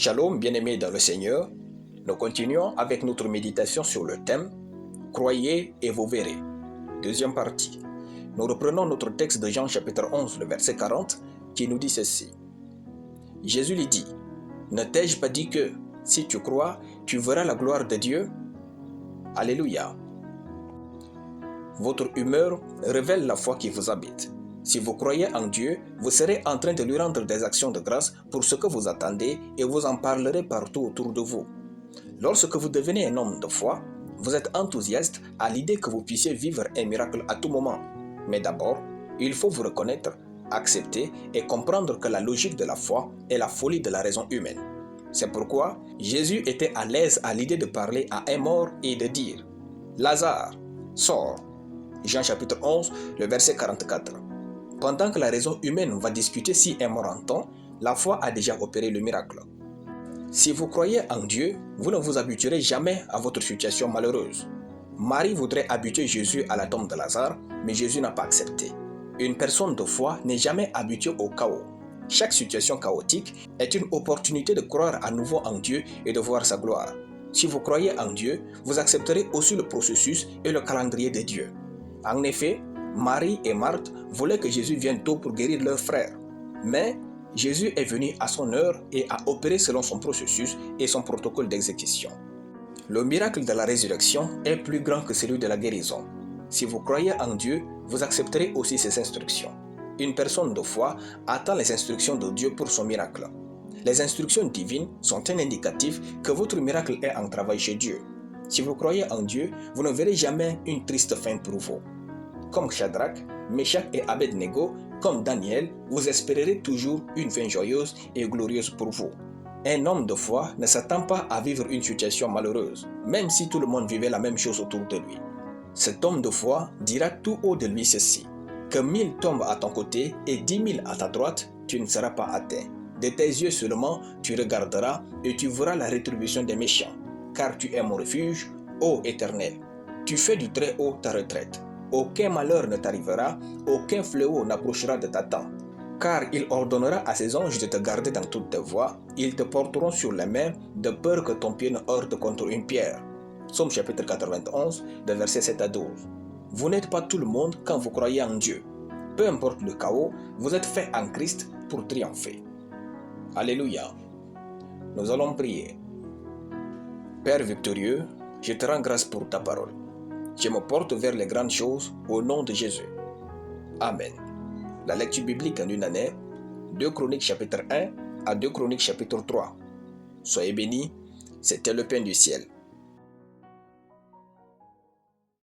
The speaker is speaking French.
Shalom, bien-aimés dans le Seigneur. Nous continuons avec notre méditation sur le thème « Croyez et vous verrez ». Deuxième partie. Nous reprenons notre texte de Jean chapitre 11, le verset 40, qui nous dit ceci. Jésus lui dit, « Ne t'ai-je pas dit que, si tu crois, tu verras la gloire de Dieu ?» Alléluia. Votre humeur révèle la foi qui vous habite. Si vous croyez en Dieu, vous serez en train de lui rendre des actions de grâce pour ce que vous attendez et vous en parlerez partout autour de vous. Lorsque vous devenez un homme de foi, vous êtes enthousiaste à l'idée que vous puissiez vivre un miracle à tout moment. Mais d'abord, il faut vous reconnaître, accepter et comprendre que la logique de la foi est la folie de la raison humaine. C'est pourquoi Jésus était à l'aise à l'idée de parler à un mort et de dire « Lazare, sors !» Jean chapitre 11, le verset 44. Pendant que la raison humaine va discuter si un mort entend, la foi a déjà opéré le miracle. Si vous croyez en Dieu, vous ne vous habituerez jamais à votre situation malheureuse. Marie voudrait habituer Jésus à la tombe de Lazare, mais Jésus n'a pas accepté. Une personne de foi n'est jamais habituée au chaos. Chaque situation chaotique est une opportunité de croire à nouveau en Dieu et de voir sa gloire. Si vous croyez en Dieu, vous accepterez aussi le processus et le calendrier de Dieu. En effet, Marie et Marthe voulaient que Jésus vienne tôt pour guérir leur frère. Mais Jésus est venu à son heure et a opéré selon son processus et son protocole d'exécution. Le miracle de la résurrection est plus grand que celui de la guérison. Si vous croyez en Dieu, vous accepterez aussi ses instructions. Une personne de foi attend les instructions de Dieu pour son miracle. Les instructions divines sont un indicatif que votre miracle est en travail chez Dieu. Si vous croyez en Dieu, vous ne verrez jamais une triste fin pour vous. Comme Shadrach, Meshach et Abednego, comme Daniel, vous espérerez toujours une fin joyeuse et glorieuse pour vous. Un homme de foi ne s'attend pas à vivre une situation malheureuse, même si tout le monde vivait la même chose autour de lui. Cet homme de foi dira tout haut de lui ceci, que 1000 tombent à ton côté et 10 000 à ta droite, tu ne seras pas atteint. De tes yeux seulement, tu regarderas et tu verras la rétribution des méchants, car tu es mon refuge, ô Éternel. Tu fais du Très-Haut ta retraite. Aucun malheur ne t'arrivera, aucun fléau n'approchera de ta tente. Car il ordonnera à ses anges de te garder dans toutes tes voies, ils te porteront sur les mains, de peur que ton pied ne heurte contre une pierre. Psaume chapitre 91, de versets 7 à 12. Vous n'êtes pas tout le monde quand vous croyez en Dieu. Peu importe le chaos, vous êtes fait en Christ pour triompher. Alléluia. Nous allons prier. Père victorieux, je te rends grâce pour ta parole. Je me porte vers les grandes choses au nom de Jésus. Amen. La lecture biblique en une année, 2 Chroniques chapitre 1 à 2 Chroniques chapitre 3. Soyez bénis, c'était le pain du ciel.